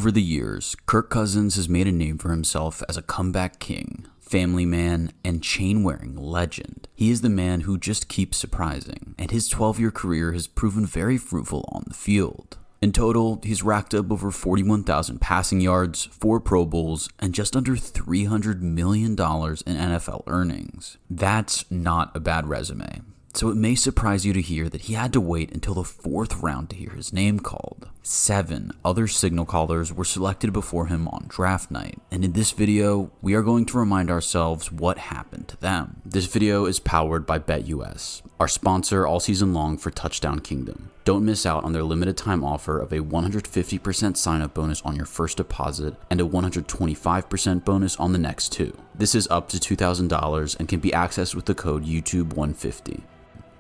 Over the years, Kirk Cousins has made a name for himself as a comeback king, family man, and chain-wearing legend. He is the man who just keeps surprising, and his 12-year career has proven very fruitful on the field. In total, he's racked up over 41,000 passing yards, 4 Pro Bowls, and just under $300 million in NFL earnings. That's not a bad resume. So it may surprise you to hear that he had to wait until the 4th round to hear his name called. 7 other signal callers were selected before him on draft night, and in this video, we are going to remind ourselves what happened to them. This video is powered by BetUS, our sponsor all season long for Touchdown Kingdom. Don't miss out on their limited time offer of a 150% sign-up bonus on your first deposit and a 125% bonus on the next 2. This is up to $2,000 and can be accessed with the code YouTube150.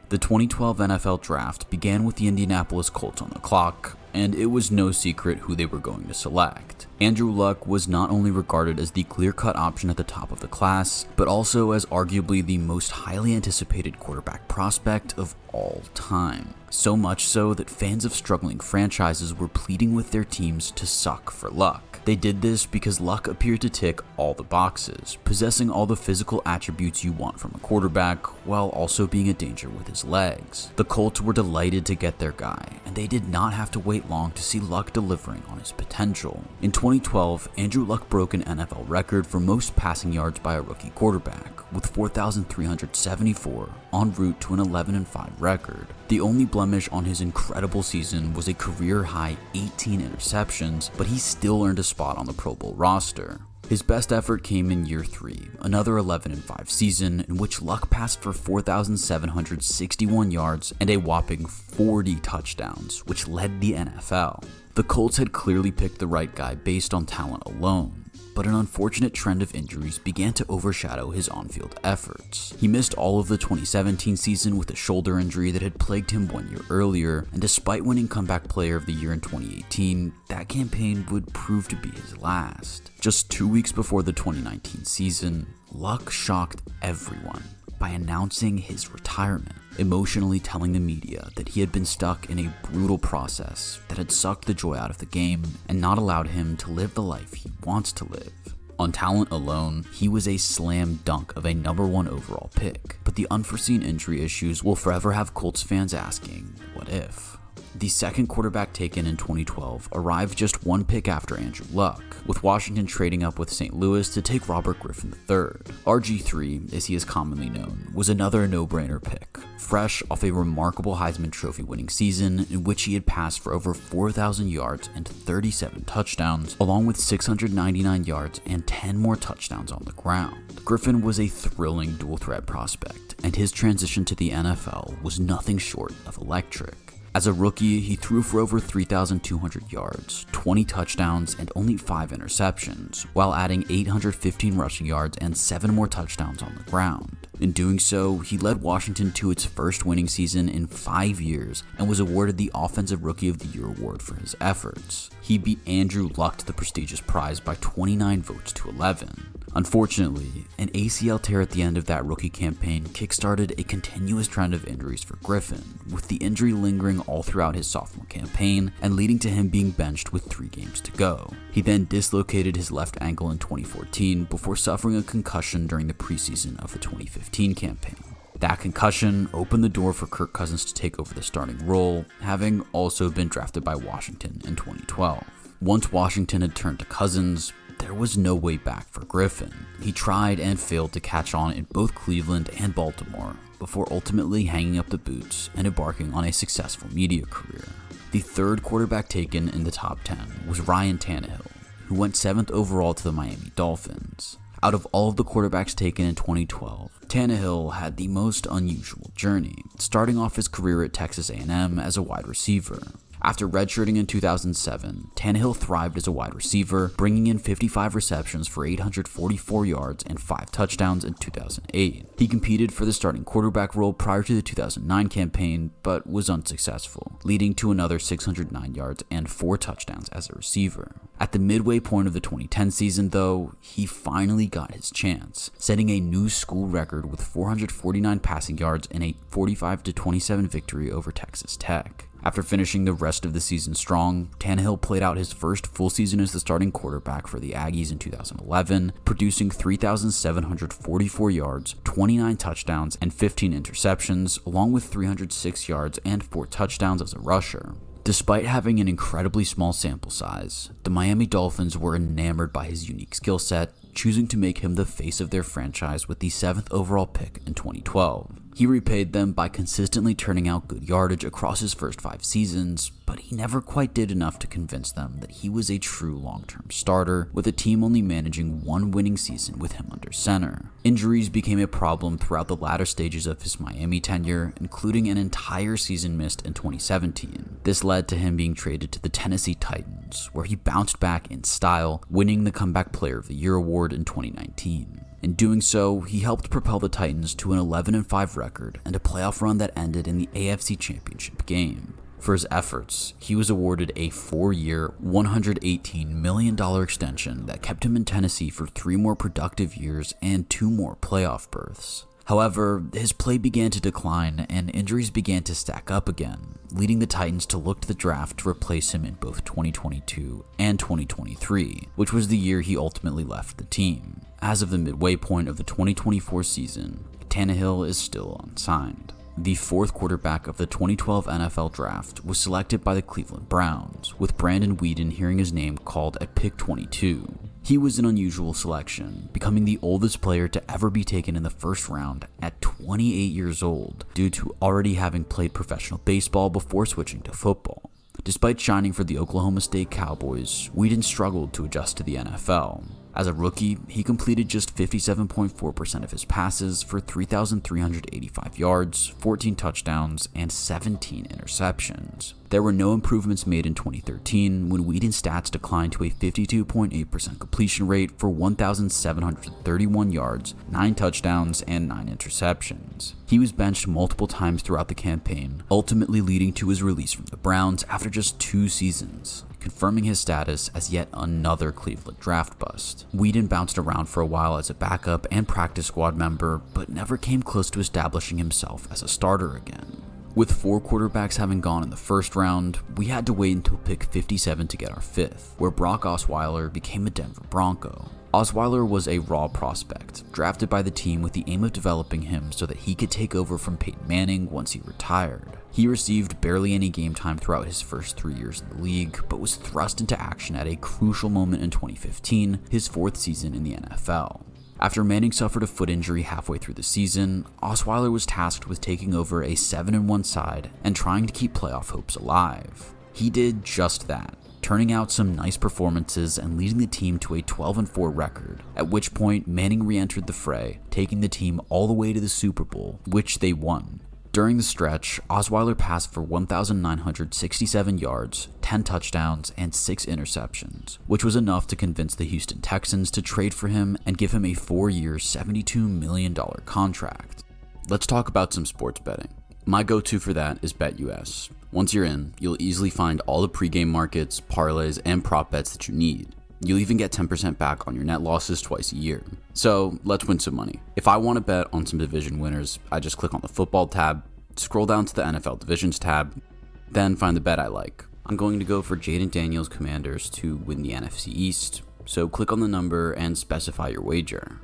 The 2012 NFL Draft began with the Indianapolis Colts on the clock, and it was no secret who they were going to select. Andrew Luck was not only regarded as the clear-cut option at the top of the class, but also as arguably the most highly anticipated quarterback prospect of all time. So much so that fans of struggling franchises were pleading with their teams to suck for Luck. They did this because Luck appeared to tick all the boxes, possessing all the physical attributes you want from a quarterback, while also being a danger with his legs. The Colts were delighted to get their guy, and they did not have to wait long to see Luck delivering on his potential. In 2012, Andrew Luck broke an NFL record for most passing yards by a rookie quarterback, with 4,374, en route to an 11-5 record. The only blemish on his incredible season was a career-high 18 interceptions, but he still earned a spot on the Pro Bowl roster. His best effort came in year 3, another 11-5 season in which Luck passed for 4,761 yards and a whopping 40 touchdowns, which led the NFL. The Colts had clearly picked the right guy based on talent alone, but an unfortunate trend of injuries began to overshadow his on-field efforts. He missed all of the 2017 season with a shoulder injury that had plagued him 1 year earlier, and despite winning Comeback Player of the Year in 2018, that campaign would prove to be his last. Just 2 weeks before the 2019 season, Luck shocked everyone by announcing his retirement, emotionally telling the media that he had been stuck in a brutal process that had sucked the joy out of the game and not allowed him to live the life he wants to live. On talent alone, he was a slam dunk of a number 1 overall pick, but the unforeseen injury issues will forever have Colts fans asking, what if? The second quarterback taken in 2012 arrived just 1 pick after Andrew Luck, with Washington trading up with St. Louis to take Griffin III. RG3, as he is commonly known, was another no-brainer pick, fresh off a remarkable Heisman Trophy winning season in which he had passed for over 4,000 yards and 37 touchdowns, along with 699 yards and 10 more touchdowns on the ground. Griffin was a thrilling dual-threat prospect, and his transition to the NFL was nothing short of electric. As a rookie, he threw for over 3,200 yards, 20 touchdowns, and only 5 interceptions, while adding 815 rushing yards and 7 more touchdowns on the ground. In doing so, he led Washington to its first winning season in 5 years and was awarded the Offensive Rookie of the Year award for his efforts. He beat Andrew Luck to the prestigious prize by 29 votes to 11. Unfortunately, an ACL tear at the end of that rookie campaign kickstarted a continuous trend of injuries for Griffin, with the injury lingering all throughout his sophomore campaign and leading to him being benched with 3 games to go. He then dislocated his left ankle in 2014 before suffering a concussion during the preseason of the 2015 campaign. That concussion opened the door for Kirk Cousins to take over the starting role, having also been drafted by Washington in 2012. Once Washington had turned to Cousins, there was no way back for Griffin. He tried and failed to catch on in both Cleveland and Baltimore, before ultimately hanging up the boots and embarking on a successful media career. The 3rd quarterback taken in the top 10 was Ryan Tannehill, who went 7th overall to the Miami Dolphins. Out of all of the quarterbacks taken in 2012, Tannehill had the most unusual journey, starting off his career at Texas A&M as a wide receiver. After redshirting in 2007, Tannehill thrived as a wide receiver, bringing in 55 receptions for 844 yards and 5 touchdowns in 2008. He competed for the starting quarterback role prior to the 2009 campaign, but was unsuccessful, leading to another 609 yards and 4 touchdowns as a receiver. At the midway point of the 2010 season, though, he finally got his chance, setting a new school record with 449 passing yards in a 45-27 victory over Texas Tech. After finishing the rest of the season strong, Tannehill played out his first full season as the starting quarterback for the Aggies in 2011, producing 3,744 yards, 29 touchdowns, and 15 interceptions, along with 306 yards and 4 touchdowns as a rusher. Despite having an incredibly small sample size, the Miami Dolphins were enamored by his unique skill set, choosing to make him the face of their franchise with the 7th overall pick in 2012. He repaid them by consistently turning out good yardage across his first 5 seasons, but he never quite did enough to convince them that he was a true long-term starter, with the team only managing 1 winning season with him under center. Injuries became a problem throughout the latter stages of his Miami tenure, including an entire season missed in 2017. This led to him being traded to the Tennessee Titans, where he bounced back in style, winning the Comeback Player of the Year award in 2019. In doing so, he helped propel the Titans to an 11-5 record and a playoff run that ended in the AFC Championship game. For his efforts, he was awarded a 4-year, $118 million extension that kept him in Tennessee for 3 more productive years and 2 more playoff berths. However, his play began to decline and injuries began to stack up again, leading the Titans to look to the draft to replace him in both 2022 and 2023, which was the year he ultimately left the team. As of the midway point of the 2024 season, Tannehill is still unsigned. The 4th quarterback of the 2012 NFL Draft was selected by the Cleveland Browns, with Brandon Weeden hearing his name called at pick 22. He was an unusual selection, becoming the oldest player to ever be taken in the first round at 28 years old, due to already having played professional baseball before switching to football. Despite shining for the Oklahoma State Cowboys, Weeden struggled to adjust to the NFL. As a rookie, he completed just 57.4% of his passes for 3,385 yards, 14 touchdowns, and 17 interceptions. There were no improvements made in 2013 when Weeden's stats declined to a 52.8% completion rate for 1,731 yards, 9 touchdowns, and 9 interceptions. He was benched multiple times throughout the campaign, ultimately leading to his release from the Browns after just 2 seasons, confirming his status as yet another Cleveland draft bust. Weeden bounced around for a while as a backup and practice squad member, but never came close to establishing himself as a starter again. With 4 quarterbacks having gone in the first round, we had to wait until pick 57 to get our 5th, where Brock Osweiler became a Denver Bronco. Osweiler was a raw prospect, drafted by the team with the aim of developing him so that he could take over from Peyton Manning once he retired. He received barely any game time throughout his first 3 years in the league, but was thrust into action at a crucial moment in 2015, his 4th season in the NFL. After Manning suffered a foot injury halfway through the season, Osweiler was tasked with taking over a 7-1 side and trying to keep playoff hopes alive. He did just that, turning out some nice performances and leading the team to a 12-4 record, at which point Manning re-entered the fray, taking the team all the way to the Super Bowl, which they won. During the stretch, Osweiler passed for 1,967 yards, 10 touchdowns, and 6 interceptions, which was enough to convince the Houston Texans to trade for him and give him a 4-year, $72 million contract. Let's talk about some sports betting. My go-to for that is BetUS. Once you're in, you'll easily find all the pregame markets, parlays, and prop bets that you need. You'll even get 10% back on your net losses twice a year. So let's win some money. If I want to bet on some division winners, I just click on the football tab, scroll down to the NFL divisions tab, then find the bet I like. I'm going to go for Jaden Daniels Commanders to win the NFC East, so click on the number and specify your wager.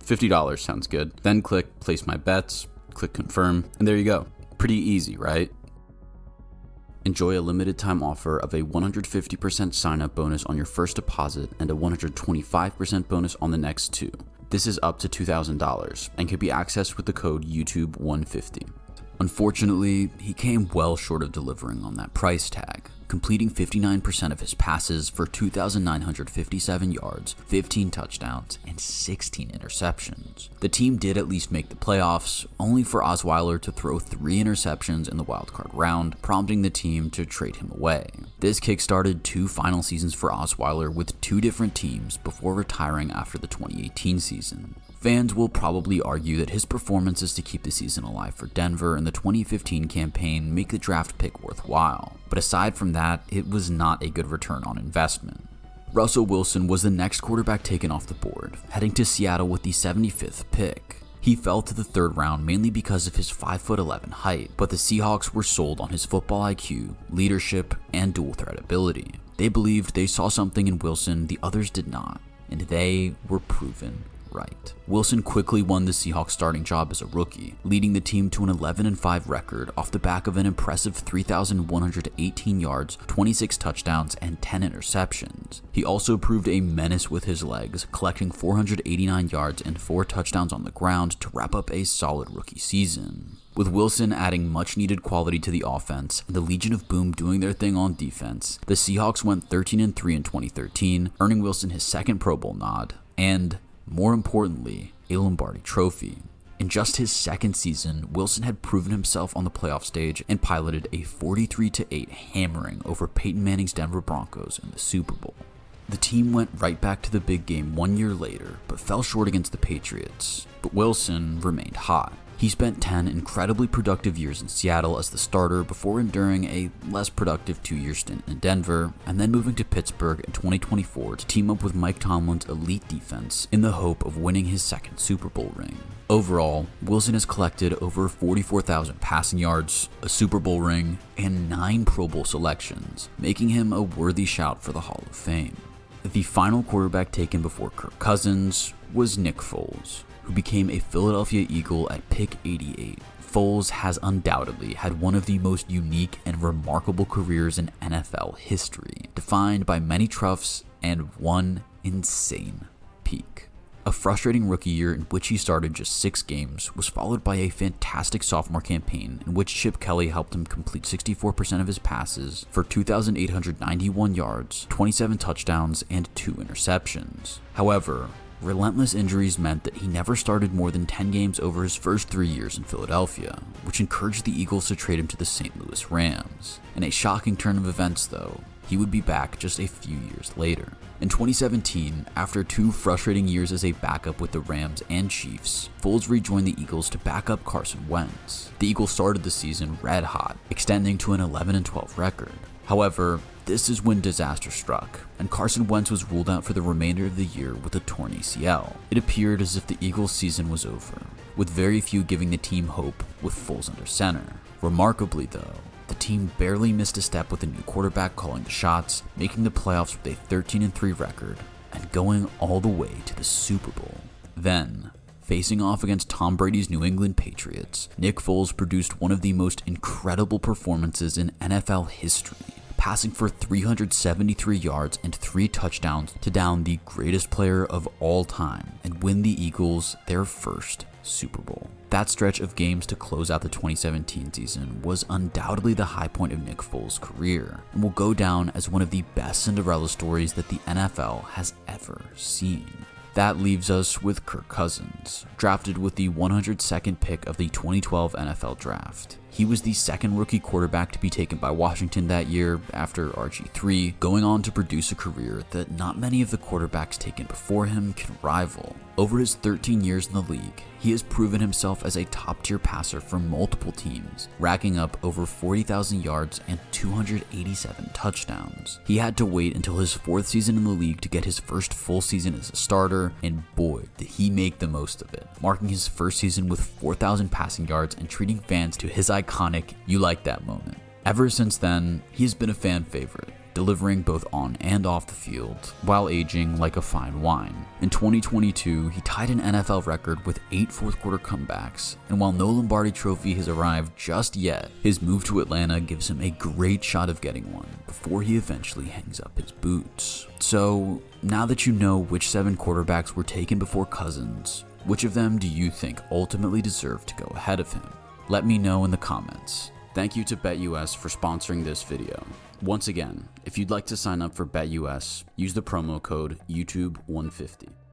$50 sounds good. Then click place my bets, click confirm, and there you go. Pretty easy, right? Enjoy a limited time offer of a 150% sign-up bonus on your first deposit and a 125% bonus on the next 2. This is up to $2,000 and can be accessed with the code YouTube150. Unfortunately, he came well short of delivering on that price tag, completing 59% of his passes for 2,957 yards, 15 touchdowns, and 16 interceptions. The team did at least make the playoffs, only for Osweiler to throw 3 interceptions in the wildcard round, prompting the team to trade him away. This kickstarted 2 final seasons for Osweiler with 2 different teams before retiring after the 2018 season. Fans will probably argue that his performances to keep the season alive for Denver in the 2015 campaign make the draft pick worthwhile, but aside from that, it was not a good return on investment. Russell Wilson was the next quarterback taken off the board, heading to Seattle with the 75th pick. He fell to the third round mainly because of his 5'11" height, but the Seahawks were sold on his football IQ, leadership, and dual threat ability. They believed they saw something in Wilson the others did not, and they were proven right. Wilson quickly won the Seahawks starting job as a rookie, leading the team to an 11-5 record off the back of an impressive 3,118 yards, 26 touchdowns, and 10 interceptions. He also proved a menace with his legs, collecting 489 yards and 4 touchdowns on the ground to wrap up a solid rookie season. With Wilson adding much needed quality to the offense and the Legion of Boom doing their thing on defense, the Seahawks went 13-3 in 2013, earning Wilson his second Pro Bowl nod, and more importantly, a Lombardi trophy. In just his second season, Wilson had proven himself on the playoff stage and piloted a 43-8 hammering over Peyton Manning's Denver Broncos in the Super Bowl. The team went right back to the big game 1 year later, but fell short against the Patriots. But Wilson remained hot. He spent 10 incredibly productive years in Seattle as the starter before enduring a less productive 2-year stint in Denver, and then moving to Pittsburgh in 2024 to team up with Mike Tomlin's elite defense in the hope of winning his second Super Bowl ring. Overall, Wilson has collected over 44,000 passing yards, a Super Bowl ring, and 9 Pro Bowl selections, making him a worthy shout for the Hall of Fame. The final quarterback taken before Kirk Cousins was Nick Foles, who became a Philadelphia Eagle at pick 88. Foles has undoubtedly had one of the most unique and remarkable careers in NFL history, defined by many troughs and one insane peak. A frustrating rookie year in which he started just 6 games was followed by a fantastic sophomore campaign in which Chip Kelly helped him complete 64% of his passes for 2,891 yards, 27 touchdowns, and 2 interceptions. However, relentless injuries meant that he never started more than 10 games over his first 3 years in Philadelphia, which encouraged the Eagles to trade him to the St. Louis Rams. In a shocking turn of events though, he would be back just a few years later. In 2017, after 2 frustrating years as a backup with the Rams and Chiefs, Foles rejoined the Eagles to back up Carson Wentz. The Eagles started the season red hot, extending to an 11-12 record. However, this is when disaster struck, and Carson Wentz was ruled out for the remainder of the year with a torn ACL. It appeared as if the Eagles' season was over, with very few giving the team hope with Foles under center. Remarkably though, the team barely missed a step with a new quarterback calling the shots, making the playoffs with a 13-3 record, and going all the way to the Super Bowl. Then, facing off against Tom Brady's New England Patriots, Nick Foles produced one of the most incredible performances in NFL history, passing for 373 yards and 3 touchdowns to down the greatest player of all time and win the Eagles their first Super Bowl. That stretch of games to close out the 2017 season was undoubtedly the high point of Nick Foles' career and will go down as one of the best Cinderella stories that the NFL has ever seen. That leaves us with Kirk Cousins, drafted with the 102nd pick of the 2012 NFL Draft. He was the second rookie quarterback to be taken by Washington that year after RG3, going on to produce a career that not many of the quarterbacks taken before him can rival. Over his 13 years in the league, he has proven himself as a top-tier passer for multiple teams, racking up over 40,000 yards and 287 touchdowns. He had to wait until his 4th season in the league to get his first full season as a starter, and boy, did he make the most of it, marking his first season with 4,000 passing yards and treating fans to his iconic "you like that" moment. Ever since then, he has been a fan favorite, delivering both on and off the field, while aging like a fine wine. In 2022, he tied an NFL record with 8 fourth-quarter comebacks, and while no Lombardi trophy has arrived just yet, his move to Atlanta gives him a great shot of getting one before he eventually hangs up his boots. So, now that you know which 7 quarterbacks were taken before Cousins, which of them do you think ultimately deserve to go ahead of him? Let me know in the comments. Thank you to BetUS for sponsoring this video. Once again, if you'd like to sign up for BetUS, use the promo code YouTube150.